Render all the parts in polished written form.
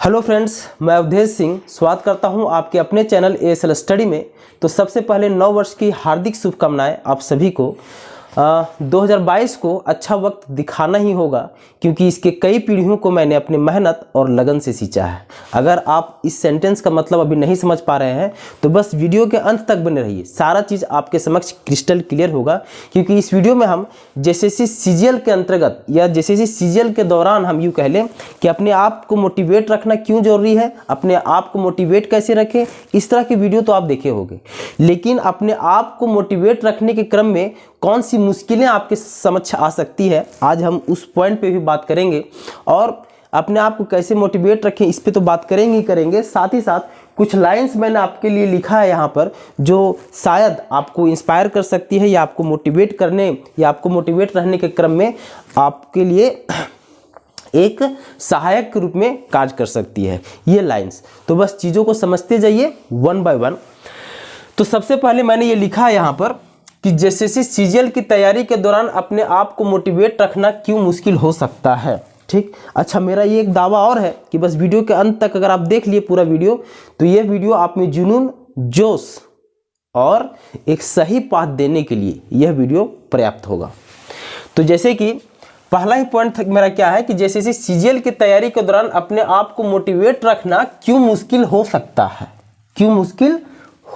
Hello friends, मैं अवधेश सिंह स्वागत करता हूं आपके अपने चैनल एएसएल स्टडी में। तो सबसे पहले नव वर्ष की हार्दिक शुभकामनाएं आप सभी को। 2022 को अच्छा वक्त दिखाना ही होगा, क्योंकि इसके कई पीढ़ियों को मैंने अपनी मेहनत और लगन से सींचा है। अगर आप इस सेंटेंस का मतलब अभी नहीं समझ पा रहे हैं तो बस वीडियो के अंत तक बने रहिए, सारा चीज़ आपके समक्ष क्रिस्टल क्लियर होगा। क्योंकि इस वीडियो में हम जेएसएससी सीजीएल के अंतर्गत या जेएसएससी सीजीएल के दौरान हम यूँ कह लें कि अपने आप को मोटिवेट रखना क्यों जरूरी है, अपने आप को मोटिवेट कैसे रखें, इस तरह की वीडियो तो आप देखे होंगे। लेकिन अपने आप को मोटिवेट रखने के क्रम में कौन सी मुश्किलें आपके समक्ष आ सकती है, आज हम उस पॉइंट पे भी बात करेंगे। और अपने आप को कैसे मोटिवेट रखें इस पे तो बात करेंगे ही करेंगे। साथ ही साथ कुछ लाइंस मैंने आपके लिए लिखा है यहाँ पर, जो शायद आपको इंस्पायर कर सकती है या आपको मोटिवेट करने या आपको मोटिवेट रहने के क्रम में आपके लिए एक सहायक के रूप में कार्य कर सकती है ये लाइंस। तो बस चीज़ों को समझते जाइए वन बाय वन। तो सबसे पहले मैंने ये लिखा है यहाँ पर कि जेएसएससी सीजीएल की तैयारी के दौरान अपने आप को मोटिवेट रखना क्यों मुश्किल हो सकता है। ठीक, अच्छा, मेरा ये एक दावा और है कि बस वीडियो के अंत तक अगर आप देख लिए पूरा वीडियो तो ये वीडियो आप में जुनून, जोश और एक सही पाथ देने के लिए यह वीडियो पर्याप्त होगा। तो जैसे कि पहला ही पॉइंट मेरा क्या है कि जेएसएससी सीजीएल की तैयारी के दौरान अपने आप को मोटिवेट रखना क्यों मुश्किल हो सकता है, क्यों मुश्किल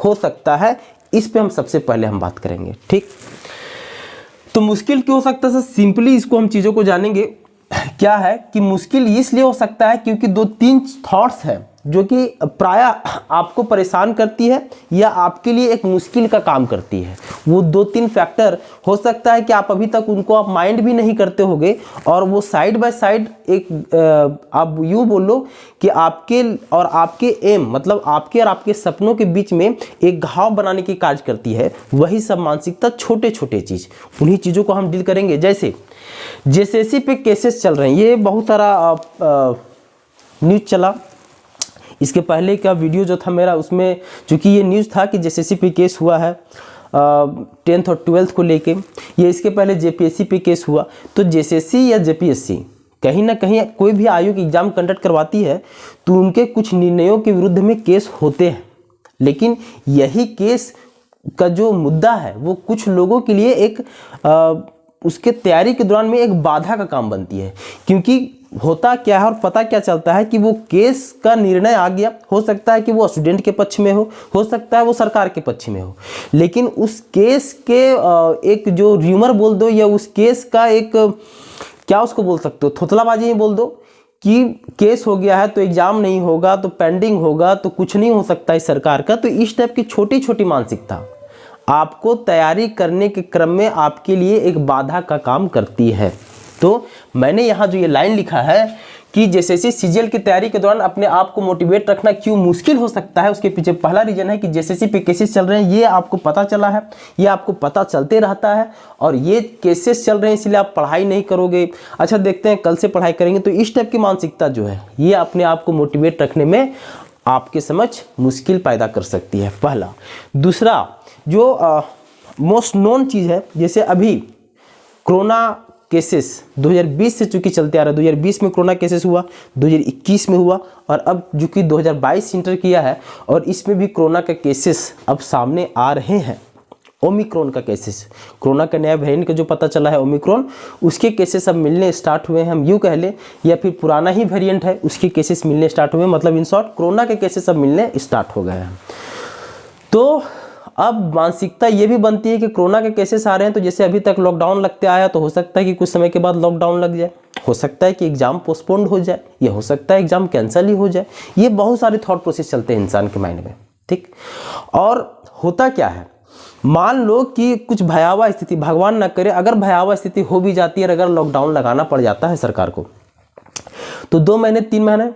हो सकता है, इस पे हम सबसे पहले हम बात करेंगे। ठीक, तो मुश्किल क्यों हो सकता है, सिंपली इसको हम चीज़ों को जानेंगे। क्या है कि मुश्किल इसलिए हो सकता है क्योंकि दो तीन थॉट्स हैं जो कि प्रायः आपको परेशान करती है या आपके लिए एक मुश्किल का काम करती है। वो दो तीन फैक्टर हो सकता है कि आप अभी तक उनको आप माइंड भी नहीं करते होगे, और वो साइड बाय साइड एक आप यूँ बोलो कि आपके और आपके एम मतलब आपके और आपके सपनों के बीच में एक घाव बनाने की कार्य करती है। वही सब मानसिकता, छोटे छोटे चीज़, उन्हीं चीज़ों को हम डील करेंगे। जैसे जेएसएससी पे केसेस चल रहे हैं, ये बहुत सारा न्यूज़ चला। इसके पहले का वीडियो जो था मेरा, उसमें चूँकि ये न्यूज़ था कि जेएसएससी पे केस हुआ है 10th और 12th को लेके, ये इसके पहले जेपीएससी पे केस हुआ। तो जेएसएससी या जेपीएससी कहीं ना कहीं कोई भी आयोग एग्जाम कंडक्ट करवाती है तो उनके कुछ निर्णयों के विरुद्ध में केस होते हैं। लेकिन यही केस का जो मुद्दा है वो कुछ लोगों के लिए एक उसके तैयारी के दौरान में एक बाधा का काम बनती है। क्योंकि होता क्या है और पता क्या चलता है कि वो केस का निर्णय आ गया, हो सकता है कि वो स्टूडेंट के पक्ष में हो सकता है वो सरकार के पक्ष में हो, लेकिन उस केस के एक जो र्यूमर बोल दो या उस केस का एक क्या उसको बोल सकते हो, थोतलाबाजी ही बोल दो कि केस हो गया है तो एग्जाम नहीं होगा, तो पेंडिंग होगा, तो कुछ नहीं हो सकता है सरकार का। तो इस टाइप की छोटी छोटी मानसिकता आपको तैयारी करने के क्रम में आपके लिए एक बाधा का काम करती है। तो मैंने यहाँ जो ये लाइन लिखा है कि जेएसएससी सीजीएल की तैयारी के दौरान अपने आप को मोटिवेट रखना क्यों मुश्किल हो सकता है, उसके पीछे पहला रीजन है कि जेएसएससी पे केसेस चल रहे हैं। ये आपको पता चला है, ये आपको पता चलते रहता है, और ये केसेस चल रहे हैं इसलिए आप पढ़ाई नहीं करोगे। अच्छा, देखते हैं कल से पढ़ाई करेंगे। तो इस टाइप की मानसिकता जो है ये अपने आप को मोटिवेट रखने में आपके समझ मुश्किल पैदा कर सकती है, पहला। दूसरा जो मोस्ट नोन चीज़ है, जैसे अभी कोरोना केसेस 2020 से चूँकि चलते आ रहा है, 2020 में कोरोना केसेस हुआ, 2021 में हुआ, और अब जो कि 2022 इंटर किया है और इसमें भी कोरोना का केसेस अब सामने आ रहे हैं। ओमिक्रॉन का केसेस, कोरोना का नया वेरिएंट का जो पता चला है ओमिक्रॉन, उसके केसेस अब मिलने स्टार्ट हुए हैं, हम यूँ कह लें, या फिर पुराना ही वेरिएंट है उसके केसेस मिलने स्टार्ट हुए, मतलब इन शॉर्ट कोरोना के केसेस अब मिलने स्टार्ट हो गए हैं। तो अब मानसिकता ये भी बनती है कि कोरोना के केसेस आ रहे हैं तो जैसे अभी तक लॉकडाउन लगते आया, तो हो सकता है कि कुछ समय के बाद लॉकडाउन लग जाए, हो सकता है कि एग्जाम पोस्टपोन्ड हो जाए, या हो सकता है एग्जाम कैंसिल ही हो जाए। ये बहुत सारे थॉट प्रोसेस चलते हैं इंसान के माइंड में। ठीक, और होता क्या है, मान लो कि कुछ भयावह स्थिति, भगवान ना करे, अगर भयावह स्थिति हो भी जाती है और अगर लॉकडाउन लगाना पड़ जाता है सरकार को, तो 2 महीने 3 महीने,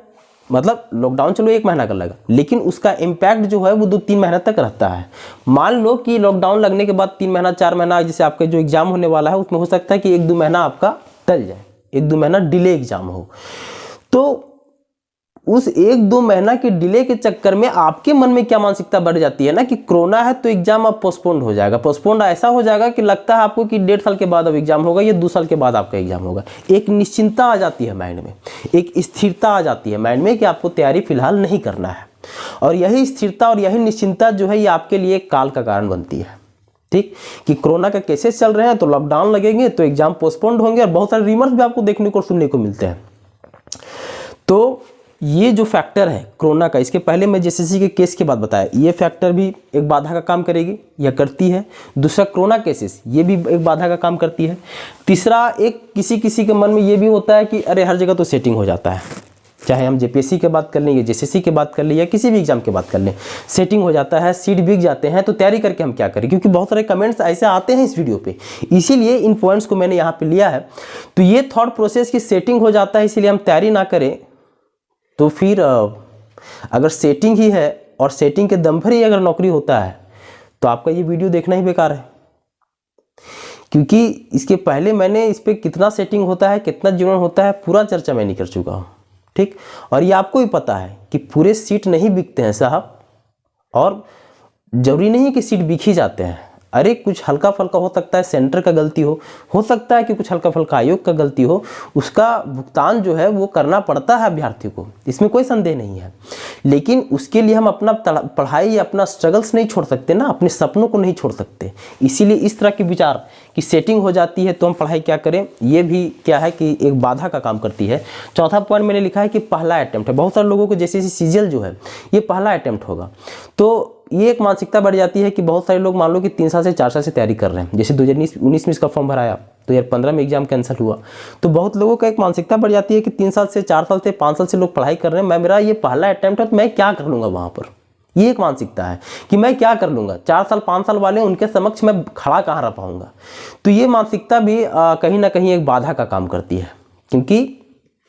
मतलब लॉकडाउन चलो 1 महीना का लगा, लेकिन उसका इम्पैक्ट जो है वो 2-3 महीना तक रहता है। मान लो कि लॉकडाउन लगने के बाद 3 महीना 4 महीना जैसे आपका जो एग्जाम होने वाला है उसमें हो सकता है कि 1-2 महीना आपका टल जाए, 1-2 महीना डिले एग्जाम हो। तो उस 1-2 महीना के डिले के चक्कर में आपके मन में क्या मानसिकता बढ़ जाती है ना कि कोरोना है तो एग्जाम अब पोस्टपोन्ड हो जाएगा। पोस्टपोन्ड ऐसा हो जाएगा कि लगता है आपको कि 1.5 साल के बाद अब एग्जाम होगा या 2 साल के बाद आपका एग्जाम होगा। एक निश्चिंतता आ जाती है माइंड में, एक स्थिरता आ जाती है माइंड में कि आपको तैयारी फिलहाल नहीं करना है। और यही स्थिरता और यही निश्चिंतता जो है ये आपके लिए काल का कारण बनती है। ठीक, कि कोरोना का केसेस चल रहे हैं तो लॉकडाउन लगेंगे तो एग्जाम पोस्टपोन्ड होंगे, और बहुत सारे रिमर्स भी आपको देखने को सुनने को मिलते हैं। तो ये जो फैक्टर है कोरोना का, इसके पहले मैं जेसीसी के केस के बाद बताया, ये फैक्टर भी एक बाधा का काम करेगी या करती है। दूसरा कोरोना केसेस, ये भी एक बाधा का काम करती है। तीसरा, एक किसी के मन में ये भी होता है कि अरे हर जगह तो सेटिंग हो जाता है, चाहे हम जेपीएससी की बात कर लें या जेसीसी की बात कर लें या किसी भी एग्जाम की बात कर लें, सेटिंग हो जाता है, सीट बिक जाते हैं, तो तैयारी करके हम क्या करें, क्योंकि बहुत सारे कमेंट्स ऐसे आते हैं इस वीडियो पे, इसीलिए इन पॉइंट्स को मैंने यहाँ पे लिया है। तो ये थॉट प्रोसेस की सेटिंग हो जाता है, इसीलिए हम तैयारी ना करें, तो फिर अगर सेटिंग ही है और सेटिंग के दम पर ही अगर नौकरी होता है तो आपका ये वीडियो देखना ही बेकार है। क्योंकि इसके पहले मैंने इस पर कितना सेटिंग होता है, कितना जीवन होता है, पूरा चर्चा मैं नहीं कर चुका हूँ। ठीक, और ये आपको भी पता है कि पूरे सीट नहीं बिकते हैं साहब, और जरूरी नहीं है कि सीट बिक ही जाते हैं। अरे कुछ हल्का फल्का हो सकता है, सेंटर का गलती हो सकता है कि कुछ हल्का फल्का आयोग का गलती हो, उसका भुगतान जो है वो करना पड़ता है अभ्यर्थी को, इसमें कोई संदेह नहीं है। लेकिन उसके लिए हम अपना पढ़ाई या अपना स्ट्रगल्स नहीं छोड़ सकते ना, अपने सपनों को नहीं छोड़ सकते। इसीलिए इस तरह के विचार की सेटिंग हो जाती है तो हम पढ़ाई क्या करें, ये भी क्या है कि एक बाधा का काम करती है। चौथा पॉइंट मैंने लिखा है कि पहला अटेम्प्ट है। बहुत सारे लोगों को जैसे सीजीएल जो है ये पहला अटेम्प्ट होगा, तो ये एक मानसिकता बढ़ जाती है कि बहुत सारे लोग मान लो कि 3 साल से 4 साल से तैयारी कर रहे हैं। जैसे 2019 में इसका फॉर्म भराया, 2015 में एग्जाम कैंसिल हुआ, तो बहुत लोगों का एक मानसिकता बढ़ जाती है कि 3 साल से 4 साल से 5 साल से लोग पढ़ाई कर रहे हैं, मेरा ये पहला अटेम्प्ट है तो मैं क्या कर लूँगा वहाँ पर। ये एक मानसिकता है कि मैं क्या कर लूँगा, 4 साल 5 साल वाले उनके समक्ष मैं खड़ा कहाँ रह पाऊँगा। तो ये मानसिकता भी कहीं ना कहीं एक बाधा का काम करती है। क्योंकि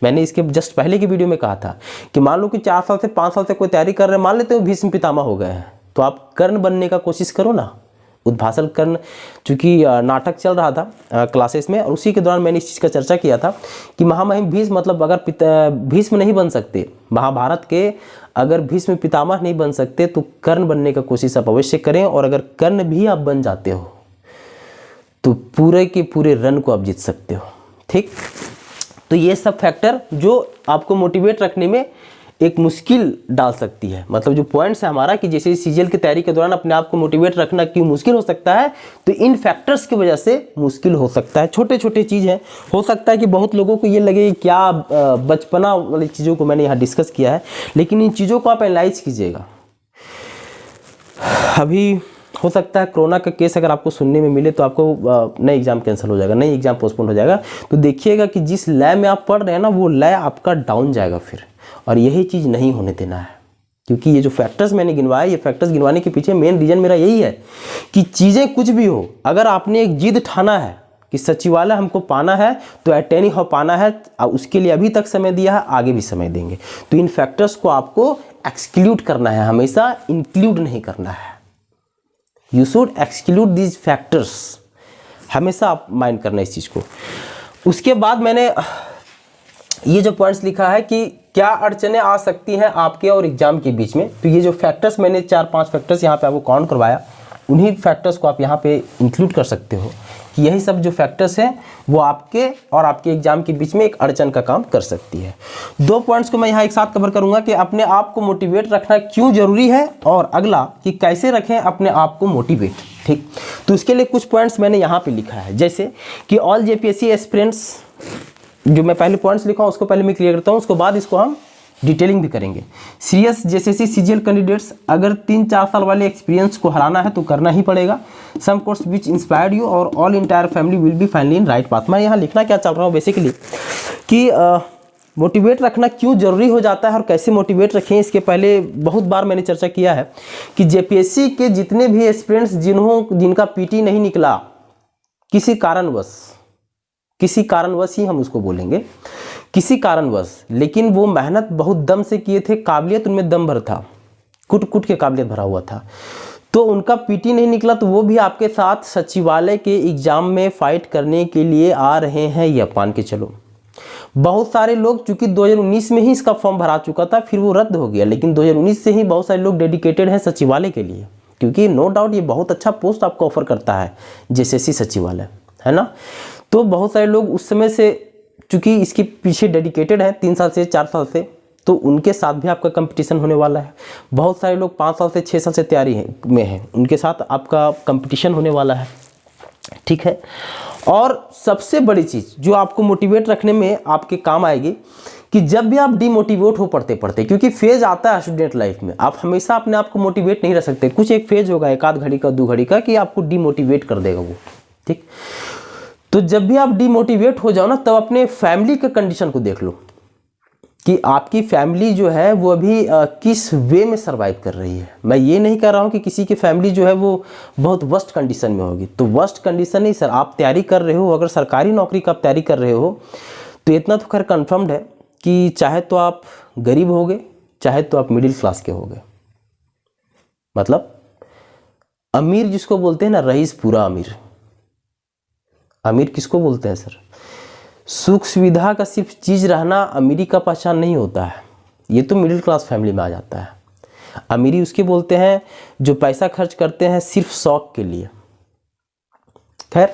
मैंने इसके जस्ट पहले की वीडियो में कहा था कि मान लो कि 4 साल से 5 साल से कोई तैयारी कर रहे हैं, मान लेते हो भीष्म पितामह हो गए हैं, तो आप कर्ण बनने का कोशिश करो ना, उद्भासल कर्ण। चूँकि नाटक चल रहा था क्लासेस में, और उसी के दौरान मैंने इस चीज़ का चर्चा किया था कि महामहिम भीष्म, मतलब अगर भीष्म नहीं बन सकते महाभारत के, अगर भीष्म पितामह नहीं बन सकते तो कर्ण बनने का कोशिश आप अवश्य करें। और अगर कर्ण भी आप बन जाते हो तो पूरे के पूरे रन को आप जीत सकते हो। ठीक, तो ये सब फैक्टर जो आपको मोटिवेट रखने में एक मुश्किल डाल सकती है, मतलब जो पॉइंट्स है हमारा कि जैसे सीजीएल की तैयारी के दौरान अपने आप को मोटिवेट रखना क्यों मुश्किल हो सकता है, तो इन फैक्टर्स की वजह से मुश्किल हो सकता है। छोटे छोटे चीज़ हैं, हो सकता है कि बहुत लोगों को ये लगे क्या बचपना वाली चीज़ों को मैंने यहाँ डिस्कस किया है, लेकिन इन चीज़ों को आप एनालाइज कीजिएगा। अभी हो सकता है कोरोना का केस अगर आपको सुनने में मिले तो आपको नई एग्जाम कैंसिल हो जाएगा, नई एग्जाम पोस्टपोन हो जाएगा, तो देखिएगा कि जिस लय में आप पढ़ रहे हैं ना वो लय आपका डाउन जाएगा फिर, और यही चीज़ नहीं होने देना है। क्योंकि ये जो फैक्टर्स मैंने गिनवाए, ये फैक्टर्स गिनवाने के पीछे मेन रीजन मेरा यही है कि चीज़ें कुछ भी हो, अगर आपने एक जिद ठाना है कि सचिवालय हमको पाना है तो अटेनी हो पाना है, उसके लिए अभी तक समय दिया है, आगे भी समय देंगे। तो इन फैक्टर्स को आपको एक्सक्लूड करना है, हमेशा इंक्लूड नहीं करना है। You should exclude these factors, हमेशा आप माइंड करना इस चीज़ को। उसके बाद मैंने ये जो पॉइंट्स लिखा है कि क्या अड़चनें आ सकती हैं आपके और एग्जाम के बीच में, तो ये जो फैक्टर्स मैंने 4-5 फैक्टर्स यहाँ पे आपको काउंट करवाया, उन्हीं फैक्टर्स को आप यहाँ पे इंक्लूड कर सकते हो कि यही सब जो फैक्टर्स हैं वो आपके और आपके एग्जाम के बीच में एक अड़चन का काम कर सकती है। 2 पॉइंट्स को मैं यहाँ एक साथ कवर करूँगा कि अपने आप को मोटिवेट रखना क्यों जरूरी है, और अगला कि कैसे रखें अपने आप को मोटिवेट। ठीक, तो इसके लिए कुछ पॉइंट्स मैंने यहाँ पे लिखा है, जैसे कि ऑल जेपीएससी एस्पिरेंट्स, जो मैं पहले पॉइंट्स लिखा हूँ उसको पहले मैं क्लियर करता हूँ, उसके बाद इसको हम डिटेलिंग भी करेंगे। सीरियस जेसीसी सीजीएल कैंडिडेट्स, अगर 3-4 साल वाले एक्सपीरियंस को हराना है तो करना ही पड़ेगा। Some course which inspired you और all entire family will be finally in right path. मैं यहाँ लिखना क्या चल रहा हूँ बेसिकली कि मोटिवेट रखना क्यों जरूरी हो जाता है और कैसे मोटिवेट रखें। इसके पहले बहुत बार मैंने चर्चा किया है कि जेपीएससी के जितने भी एस्पिरेंट्स जिनका पीटी नहीं निकला किसी कारणवश ही हम उसको बोलेंगे, किसी कारणवश, लेकिन वो मेहनत बहुत दम से किए थे, काबिलियत उनमें दम भर था, कुट के काबिलियत भरा हुआ था, तो उनका पीटी नहीं निकला, तो वो भी आपके साथ सचिवालय के एग्जाम में फाइट करने के लिए आ रहे हैं, ये मान के चलो। बहुत सारे लोग, चूंकि 2019 में ही इसका फॉर्म भरा चुका था, फिर वो रद्द हो गया, लेकिन 2019 से ही बहुत सारे लोग डेडिकेटेड हैं सचिवालय के लिए, क्योंकि नो डाउट ये बहुत अच्छा पोस्ट आपको ऑफर करता है जेएसएससी सचिवालय, है ना। तो बहुत सारे लोग उस समय से, चूंकि इसके पीछे डेडिकेटेड हैं 3 साल से 4 साल से, तो उनके साथ भी आपका कंपटीशन होने वाला है। बहुत सारे लोग 5 साल से 6 साल से तैयारी में हैं, उनके साथ आपका कंपटीशन होने वाला है, ठीक है। और सबसे बड़ी चीज़ जो आपको मोटिवेट रखने में आपके काम आएगी कि जब भी आप डिमोटिवेट हो पढ़ते पढ़ते, क्योंकि फेज आता है स्टूडेंट लाइफ में, आप हमेशा अपने आप को मोटिवेट नहीं रख सकते, कुछ एक फेज होगा 1 आध घड़ी का 2 घड़ी का कि आपको डिमोटिवेट कर देगा वो, ठीक। तो जब भी आप डिमोटिवेट हो जाओ ना, तब अपने फैमिली के कंडीशन को देख लो कि आपकी फैमिली जो है वो अभी किस वे में सर्वाइव कर रही है। मैं ये नहीं कह रहा हूँ कि किसी की फैमिली जो है वो बहुत वर्स्ट कंडीशन में होगी, तो वर्स्ट कंडीशन नहीं सर, आप तैयारी कर रहे हो, अगर सरकारी नौकरी का आप तैयारी कर रहे हो तो इतना तो खैर कन्फर्म्ड है कि चाहे तो आप गरीब होगे, चाहे तो आप मिडिल क्लास के होगे। मतलब अमीर जिसको बोलते हैं ना, रईस पूरा अमीर। अमीर किसको बोलते हैं सर? सुख सुविधा का सिर्फ चीज़ रहना अमीरी का पहचान नहीं होता है, ये तो मिडिल क्लास फैमिली में आ जाता है। अमीरी उसके बोलते हैं जो पैसा खर्च करते हैं सिर्फ शौक के लिए। खैर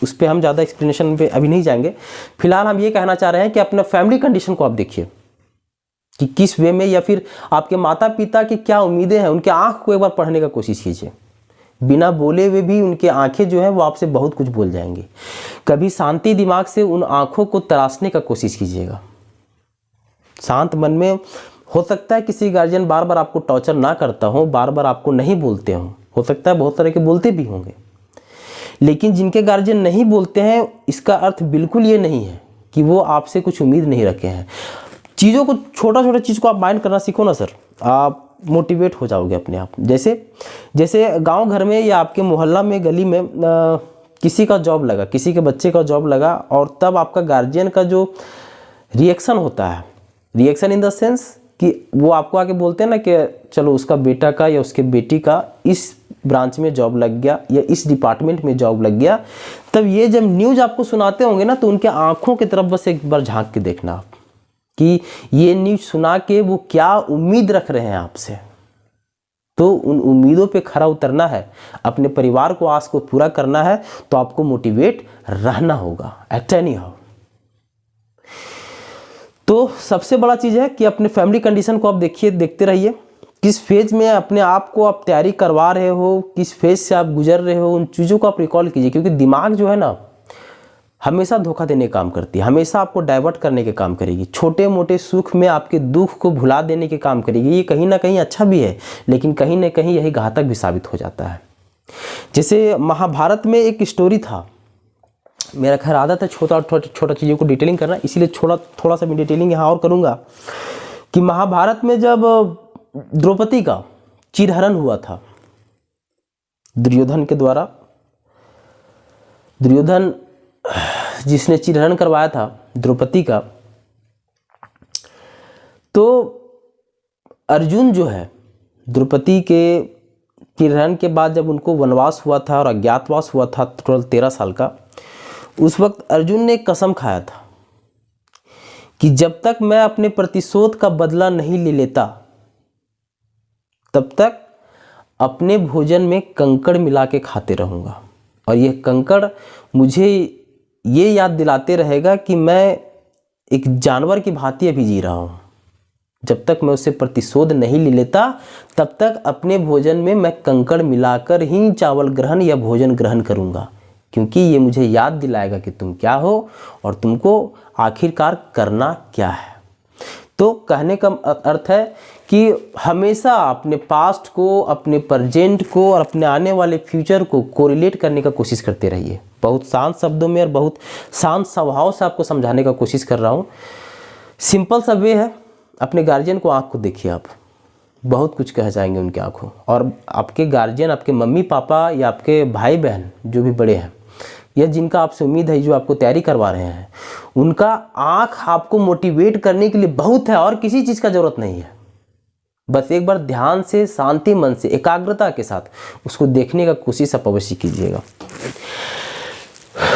उस पर हम ज़्यादा एक्सप्लेनेशन पे अभी नहीं जाएंगे। फिलहाल हम ये कहना चाह रहे हैं कि अपना फैमिली कंडीशन को आप देखिए कि किस वे में, या फिर आपके माता पिता की क्या उम्मीदें हैं, उनके आँख को एक बार पढ़ने का कोशिश कीजिए। बिना बोले हुए भी उनके आंखें जो है वो आपसे बहुत कुछ बोल जाएंगी। कभी शांति दिमाग से उन आंखों को तराशने का कोशिश कीजिएगा। शांत मन में, हो सकता है किसी गार्जियन बार बार आपको टॉर्चर ना करता हो, बार बार आपको नहीं बोलते हो सकता है बहुत तरह के बोलते भी होंगे, लेकिन जिनके गार्जियन नहीं बोलते हैं इसका अर्थ बिल्कुल ये नहीं है कि वो आपसे कुछ उम्मीद नहीं रखे हैं। चीज़ों को, छोटा छोटा चीज़ को आप माइंड करना सीखो ना सर, आप मोटिवेट हो जाओगे अपने आप। जैसे गांव घर में या आपके मोहल्ला में, गली में किसी का जॉब लगा, किसी के बच्चे का जॉब लगा, और तब आपका गार्जियन का जो रिएक्शन होता है, रिएक्शन इन द सेंस कि वो आपको आके बोलते हैं ना कि चलो उसका बेटा का या उसके बेटी का इस ब्रांच में जॉब लग गया या इस डिपार्टमेंट में जॉब लग गया, तब ये जब न्यूज़ आपको सुनाते होंगे ना, तो उनके आंखों की तरफ बस एक बार झांक के देखना आप कि ये न्यूज़ सुना के वो क्या उम्मीद रख रहे हैं आपसे। तो उन उम्मीदों पे खरा उतरना है, अपने परिवार को, आस को पूरा करना है, तो आपको मोटिवेट रहना होगा एट एनी हाउ। तो सबसे बड़ा चीज़ है कि अपने फैमिली कंडीशन को आप देखिए, देखते रहिए किस फेज में अपने आप को आप तैयारी करवा रहे हो, किस फेज से आप गुजर रहे हो, उन चीज़ों को आप रिकॉल कीजिए, क्योंकि दिमाग जो है ना हमेशा धोखा देने का काम करती है, हमेशा आपको डाइवर्ट करने के काम करेगी, छोटे मोटे सुख में आपके दुख को भुला देने के काम करेगी। ये कहीं ना कहीं अच्छा भी है, लेकिन कहीं ना कहीं यही घातक भी साबित हो जाता है। जैसे महाभारत में एक स्टोरी था, मेरा खैर आदत है छोटा चीज़ों को डिटेलिंग करना, इसीलिए थोड़ा सा मैं डिटेलिंग यहाँ और करूँगा कि महाभारत में जब द्रौपदी का चिरहरण हुआ था दुर्योधन के द्वारा, दुर्योधन जिसने चिरहरण करवाया था द्रौपदी का, तो अर्जुन जो है द्रौपदी के चिरहरण के बाद जब उनको वनवास हुआ था और अज्ञातवास हुआ था टोटल 13 साल का, उस वक्त अर्जुन ने एक कसम खाया था कि जब तक मैं अपने प्रतिशोध का बदला नहीं ले लेता तब तक अपने भोजन में कंकड़ मिला के खाते रहूँगा, और यह कंकड़ मुझे ये याद दिलाते रहेगा कि मैं एक जानवर की भांति अभी जी रहा हूँ। जब तक मैं उससे प्रतिशोध नहीं ले लेता तब तक अपने भोजन में मैं कंकड़ मिलाकर ही चावल ग्रहण या भोजन ग्रहण करूँगा, क्योंकि ये मुझे याद दिलाएगा कि तुम क्या हो और तुमको आखिरकार करना क्या है। तो कहने का अर्थ है कि हमेशा अपने पास्ट को, अपने प्रेजेंट को और अपने आने वाले फ्यूचर को कोरिलेट करने का कोशिश करते रहिए। बहुत शांत शब्दों में और बहुत शांत स्वभाव से आपको समझाने का कोशिश कर रहा हूँ। सिंपल सा वे है, अपने गार्जियन को आँख को देखिए, आप बहुत कुछ कह जाएंगे उनकी आँखों, और आपके गार्जियन, आपके मम्मी पापा या आपके भाई बहन जो भी बड़े हैं या जिनका आपसे उम्मीद है, जो आपको तैयारी करवा रहे हैं, उनका आँख आपको मोटिवेट करने के लिए बहुत है और किसी चीज़ का ज़रूरत नहीं है। बस एक बार ध्यान से, शांति मन से, एकाग्रता के साथ उसको देखने का कोशिश आप अवश्य कीजिएगा।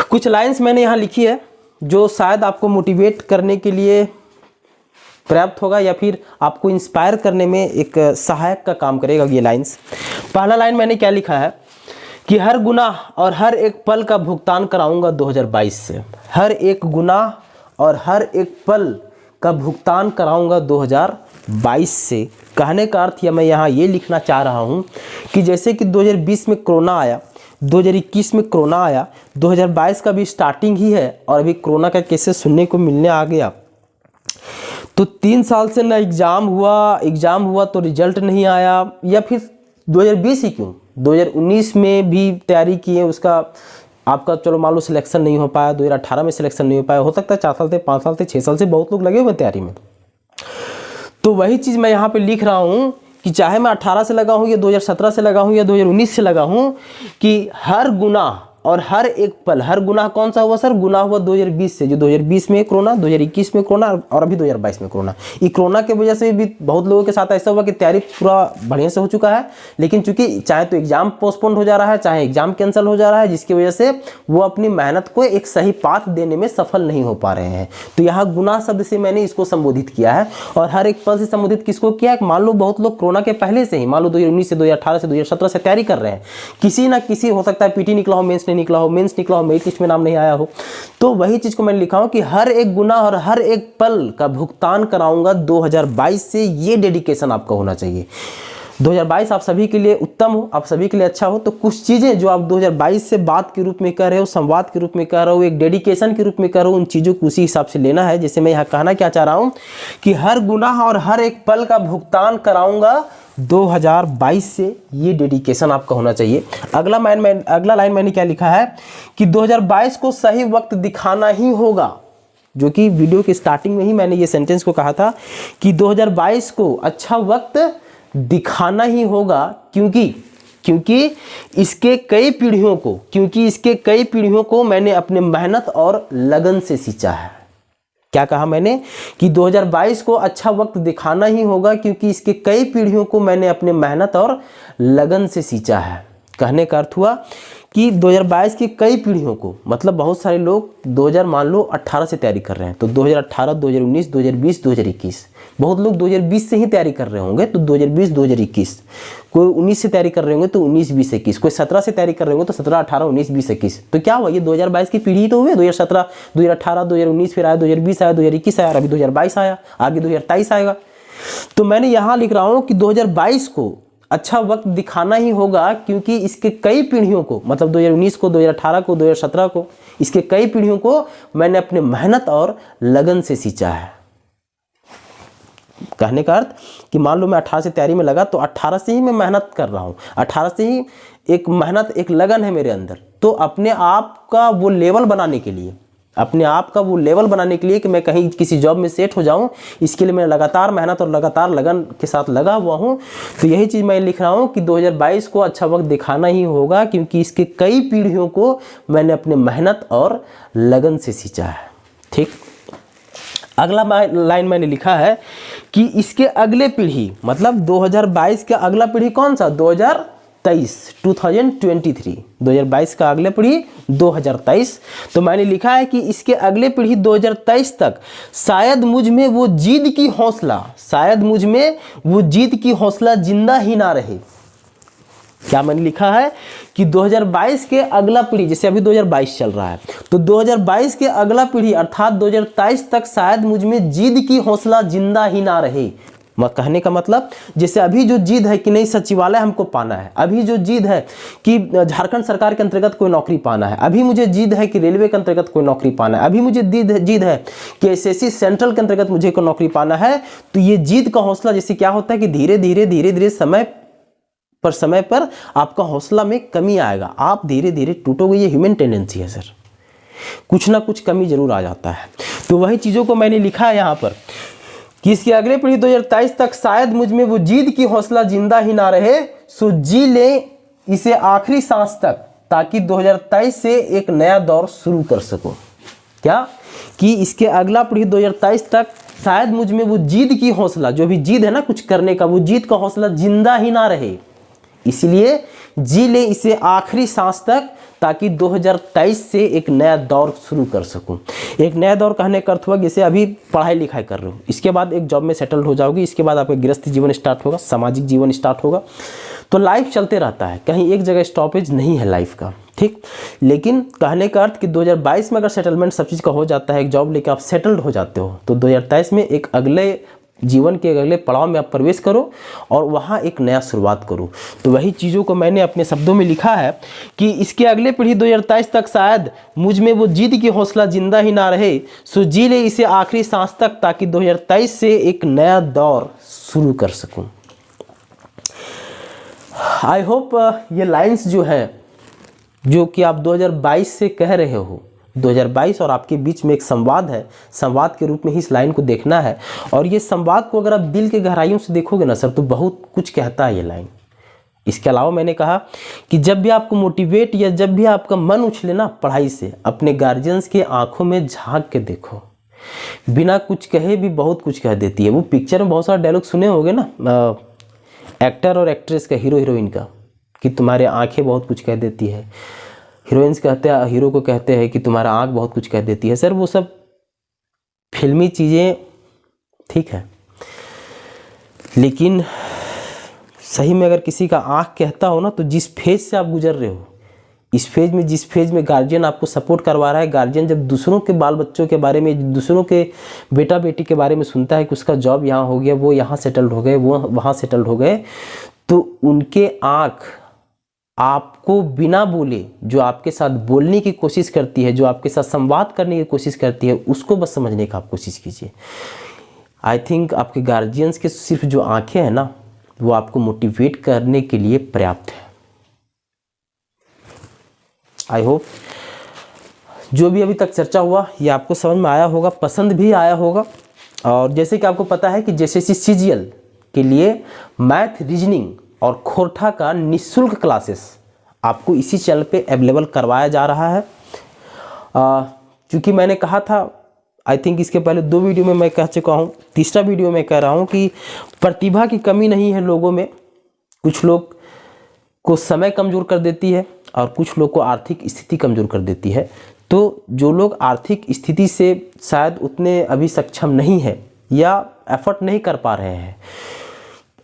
कुछ लाइंस मैंने यहाँ लिखी है जो शायद आपको मोटिवेट करने के लिए पर्याप्त होगा या फिर आपको इंस्पायर करने में एक सहायक का काम करेगा ये लाइंस। पहला लाइन मैंने क्या लिखा है कि हर गुनाह और हर एक पल का भुगतान कराऊंगा 2022 से। हर एक गुनाह और हर एक पल का भुगतान कराऊंगा 2022 से। कहने का अर्थ या मैं यहाँ ये लिखना चाह रहा हूँ कि जैसे कि 2020 में कोरोना आया, 2021 में कोरोना आया, 2022 का भी स्टार्टिंग ही है और अभी कोरोना का केसेस सुनने को मिलने आ गया। तो 3 साल से ना एग्ज़ाम हुआ तो रिजल्ट नहीं आया, या फिर 2020 ही क्यों, 2019 में भी तैयारी किए, उसका आपका चलो मान लो सिलेक्शन नहीं हो पाया, 2018 में सिलेक्शन नहीं हो पाया, हो सकता है 4 साल से, 5 साल से, 6 साल से बहुत लोग लगे हुए तैयारी में। तो वही चीज़ मैं यहाँ पे लिख रहा हूँ कि चाहे मैं 18 से लगा हूँ या 2017 से लगा हूँ या 2019 से लगा हूँ, कि हर गुनाह और हर एक पल, हर गुनाह कौन सा हुआ सर, गुनाह हुआ 2020 से, जो 2020 में कोरोना, 2021 में कोरोना और अभी 2022 में कोरोना। ये कोरोना के वजह से भी बहुत लोगों के साथ ऐसा हुआ कि तैयारी पूरा बढ़िया से हो चुका है, लेकिन चूंकि चाहे तो एग्जाम पोस्टपोन हो जा रहा है, चाहे एग्जाम कैंसिल हो जा रहा है, जिसकी वजह से वो अपनी मेहनत को एक सही पाथ देने में सफल नहीं हो पा रहे हैं। तो यहाँ गुनाह शब्द से मैंने इसको संबोधित किया है। और हर एक पल से संबोधित किसको किया है, मान लो बहुत लोग कोरोना के पहले से ही, मान लो 2019 से, 2018 से, 2017 से तैयारी कर रहे हैं, किसी ना किसी, हो सकता है पीटी निकला हो, मेंस निकला हो, मेरिट लिस्ट में नाम नहीं आया हो, तो वही चीज को मैंने लिखा हूं कि हर एक गुनाह और हर एक पल का भुगतान कराऊंगा 2022 से। ये डेडिकेशन आपका होना चाहिए। 2022 आप सभी के लिए उत्तम हो, आप सभी के लिए अच्छा हो। तो कुछ चीजें जो आप 2022 से बात के रूप में कह रहे हो, संवाद के रूप में कह रहे हो, एक डेडिकेशन के रूप में कह रहे हो, उन चीजों को उसी हिसाब से लेना है। जैसे मैं यहाँ कहना क्या चाह रहा हूँ कि हर गुनाह और हर एक पल का भुगतान कराऊंगा 2022 से, ये डेडिकेशन आपका होना चाहिए। अगला लाइन मैंने क्या लिखा है कि 2022 को सही वक्त दिखाना ही होगा, जो कि वीडियो की स्टार्टिंग में ही मैंने ये सेंटेंस को कहा था कि 2022 को अच्छा वक्त दिखाना ही होगा, क्योंकि इसके कई पीढ़ियों को मैंने अपने मेहनत और लगन से सींचा है। क्या कहा मैंने कि 2022 को अच्छा वक्त दिखाना ही होगा, क्योंकि इसके कई पीढ़ियों को मैंने अपने मेहनत और लगन से सींचा है। कहने का अर्थ हुआ कि 2022 की कई पीढ़ियों को, मतलब बहुत सारे लोग 2000 मान लो 18 से तैयारी कर रहे हैं, तो 2018, 2019, 2020, 2021, बहुत लोग 2020 से ही तैयारी कर रहे होंगे, तो 2020, 2021, कोई 19 से तैयारी कर रहे होंगे तो 19, 20, 21, कोई 17 से तैयारी कर रहे होंगे तो 17, 18, 19, 20, 21। तो क्या हुआ, ये 2022 की पीढ़ी तो हुई, 2017, 2018, 2019, फिर आया 2020, आया 2021, आया, अभी 2022 आया, आगे 2023 आएगा। तो मैंने यहाँ लिख रहा हूँ कि 2022 को अच्छा वक्त दिखाना ही होगा, क्योंकि इसके कई पीढ़ियों को, मतलब 2019 को, 2018 को, 2017 को, इसके कई पीढ़ियों को मैंने अपने मेहनत और लगन से सींचा है। कहने का अर्थ कि मान लो मैं 18 से तैयारी में लगा, तो 18 से ही मैं मेहनत कर रहा हूँ, 18 से ही एक मेहनत, एक लगन है मेरे अंदर। तो अपने आप का वो लेवल बनाने के लिए, कि मैं कहीं किसी जॉब में सेट हो जाऊं, इसके लिए मैं लगातार मेहनत और लगातार लगन के साथ लगा हुआ हूं। तो यही चीज़ मैं लिख रहा हूं कि 2022 को अच्छा वक्त दिखाना ही होगा, क्योंकि इसके कई पीढ़ियों को मैंने अपने मेहनत और लगन से सींचा है। ठीक, अगला लाइन मैंने लिखा है कि इसके अगले पीढ़ी, मतलब 2022 का अगला पीढ़ी कौन सा, 2022 का अगले पीढ़ी 2023। तो मैंने लिखा है कि इसके अगले पीढ़ी 2023 तक शायद मुझ में वो जिद की हौसला जिंदा ही ना रहे। क्या मैंने लिखा है कि 2022 के अगला पीढ़ी, जैसे अभी 2022 चल रहा है, तो 2022 के अगला पीढ़ी अर्थात 2023 तक शायद मुझ में जिद की हौसला जिंदा ही ना रहे। कहने का मतलब, जैसे अभी जो जिद है कि नहीं सचिवालय हमको पाना है, अभी जो जिद है कि झारखंड सरकार के अंतर्गत कोई नौकरी पाना है, अभी मुझे जिद है कि रेलवे के अंतर्गत कोई नौकरी पाना है, अभी मुझे जिद है कि एसएससी सेंट्रल के अंतर्गत मुझे कोई नौकरी पाना है, तो ये जिद का हौसला, जैसे क्या होता है कि धीरे धीरे समय पर आपका हौसला में कमी आएगा, आप धीरे धीरे टूटोगे। ये ह्यूमन टेंडेंसी है सर, कुछ ना कुछ कमी जरूर आ जाता है। तो वही चीज़ों को मैंने लिखा है यहाँ पर कि इसकी अगले पीढ़ी 2023 तक शायद मुझ में वो जिद की हौसला जिंदा ही ना रहे, सो जी ले इसे आखिरी सांस तक, ताकि 2023 से एक नया दौर शुरू कर सको। क्या कि इसके अगला पीढ़ी 2023 तक शायद मुझ में वो जिद की हौसला, जो भी जिद है ना कुछ करने का, वो जिद का हौसला जिंदा ही ना रहे। इसलिए जी ले इसे आखिरी सांस तक, ताकि 2023 से एक नया दौर शुरू कर सकूं। एक नया दौर कहने का अर्थ हुआ जैसे अभी पढ़ाई लिखाई कर रहे हो, इसके बाद एक जॉब में सेटल्ड हो जाओगी, इसके बाद आपका गृहस्थी जीवन स्टार्ट होगा, सामाजिक जीवन स्टार्ट होगा। तो लाइफ चलते रहता है, कहीं एक जगह स्टॉपेज नहीं है लाइफ का, ठीक। लेकिन कहने का अर्थ कि 2022 में अगर सेटलमेंट सब चीज़ का हो जाता है, एक जॉब लेकर आप सेटल्ड हो जाते हो, तो 2023 में एक अगले जीवन के अगले पड़ाव में आप प्रवेश करो और वहाँ एक नया शुरुआत करो। तो वही चीज़ों को मैंने अपने शब्दों में लिखा है कि इसके अगले पीढ़ी 2023 तक शायद मुझ में वो जिद की हौसला जिंदा ही ना रहे, सो जी ले इसे आखिरी सांस तक, ताकि 2023 से एक नया दौर शुरू कर सकूं। आई होप ये लाइंस जो हैं, जो कि आप 2022 से कह रहे हो, 2022 और आपके बीच में एक संवाद है, संवाद के रूप में ही इस लाइन को देखना है। और ये संवाद को अगर आप दिल के गहराइयों से देखोगे ना सर, तो बहुत कुछ कहता है ये लाइन। इसके अलावा मैंने कहा कि जब भी आपको मोटिवेट या जब भी आपका मन उछले ना पढ़ाई से, अपने गार्जियंस के आंखों में झांक के देखो, बिना कुछ कहे भी बहुत कुछ कह देती है। वो पिक्चर में बहुत सारा डायलॉग सुने होंगे ना, एक्टर और एक्ट्रेस का, हीरो हीरोइन का, कि तुम्हारे आंखें बहुत कुछ कह देती है। हीरोइंस कहते हैं, हीरो को कहते हैं कि तुम्हारा आँख बहुत कुछ कह देती है। सर वो सब फिल्मी चीज़ें ठीक है, लेकिन सही में अगर किसी का आँख कहता हो ना, तो जिस फेज से आप गुजर रहे हो, इस फेज में, जिस फेज में गार्जियन आपको सपोर्ट करवा रहा है, गार्जियन जब दूसरों के बाल बच्चों के बारे में, दूसरों के बेटा बेटी के बारे में सुनता है कि उसका जॉब यहाँ हो गया, वो यहाँ सेटल्ड हो गए, वो वहाँ सेटल्ड हो गए, तो उनके आँख आपको बिना बोले, जो आपके साथ बोलने की कोशिश करती है, जो आपके साथ संवाद करने की कोशिश करती है, उसको बस समझने का आप कोशिश कीजिए। आई थिंक आपके गार्जियंस के सिर्फ जो आंखें हैं ना, वो आपको मोटिवेट करने के लिए पर्याप्त है। आई होप जो भी अभी तक चर्चा हुआ ये आपको समझ में आया होगा, पसंद भी आया होगा। और जैसे कि आपको पता है कि JSSC CGL के लिए मैथ, रीजनिंग और खोरठा का निःशुल्क क्लासेस आपको इसी चैनल पे अवेलेबल करवाया जा रहा है। क्योंकि मैंने कहा था, आई थिंक इसके पहले 2 वीडियो में मैं कह चुका हूँ, तीसरा वीडियो में कह रहा हूँ कि प्रतिभा की कमी नहीं है लोगों में। कुछ लोग को समय कमज़ोर कर देती है और कुछ लोग को आर्थिक स्थिति कमज़ोर कर देती है। तो जो लोग आर्थिक स्थिति से शायद उतने अभी सक्षम नहीं है या एफर्ट नहीं कर पा रहे हैं,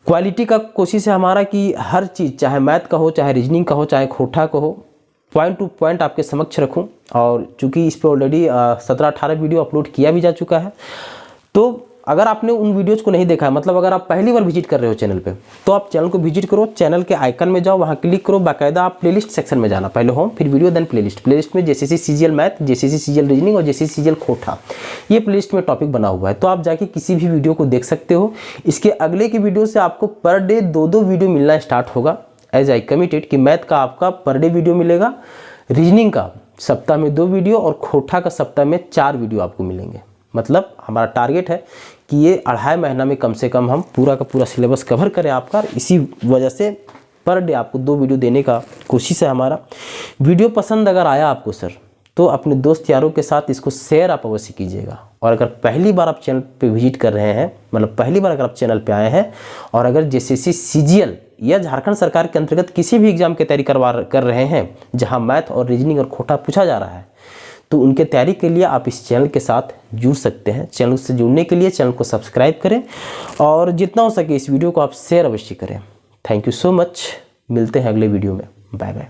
क्वालिटी का कोशिश है हमारा कि हर चीज़, चाहे मैथ का हो, चाहे रीजनिंग का हो, चाहे खोटा का हो, पॉइंट टू पॉइंट आपके समक्ष रखूं। और चूंकि इस पे ऑलरेडी 17-18 वीडियो अपलोड किया भी जा चुका है, तो अगर आपने उन वीडियोज़ को नहीं देखा है, मतलब अगर आप पहली बार विजिट कर रहे हो चैनल पे, तो आप चैनल को विजिट करो, चैनल के आइकन में जाओ, वहाँ क्लिक करो, बाकायदा आप प्लेलिस्ट सेक्शन में जाना, पहले होम फिर वीडियो देन प्लेलिस्ट। प्लेलिस्ट में JSSC CGL math, JSSC CGL reasoning और JSSC CGL खोटा, ये प्लेलिस्ट में टॉपिक बना हुआ है। तो आप जाके किसी भी वीडियो को देख सकते हो। इसके अगले की वीडियो से आपको पर डे 2-2 वीडियो मिलना स्टार्ट होगा। एज आई कमिटेड कि मैथ का आपका पर डे वीडियो मिलेगा, रीजनिंग का सप्ताह में 2 वीडियो और खोटा का सप्ताह में 4 वीडियो आपको मिलेंगे। मतलब हमारा टारगेट है कि ये 2.5 महीना में कम से कम हम पूरा का पूरा सिलेबस कवर करें आपका। इसी वजह से पर डे आपको 2 वीडियो देने का कोशिश है हमारा। वीडियो पसंद अगर आया आपको सर, तो अपने दोस्त यारों के साथ इसको शेयर आप अवश्य कीजिएगा। और अगर पहली बार आप चैनल पे विजिट कर रहे हैं, मतलब पहली बार अगर आप चैनल पे आए हैं और अगर JSSC CGL या झारखंड सरकार के अंतर्गत किसी भी एग्जाम की तैयारी कर रहे हैं जहां मैथ और रीजनिंग और खोटा पूछा जा रहा है, तो उनके तैयारी के लिए आप इस चैनल के साथ जुड़ सकते हैं। चैनल से जुड़ने के लिए चैनल को सब्सक्राइब करें और जितना हो सके इस वीडियो को आप शेयर अवश्य करें। Thank you so much. मिलते हैं अगले वीडियो में। Bye bye.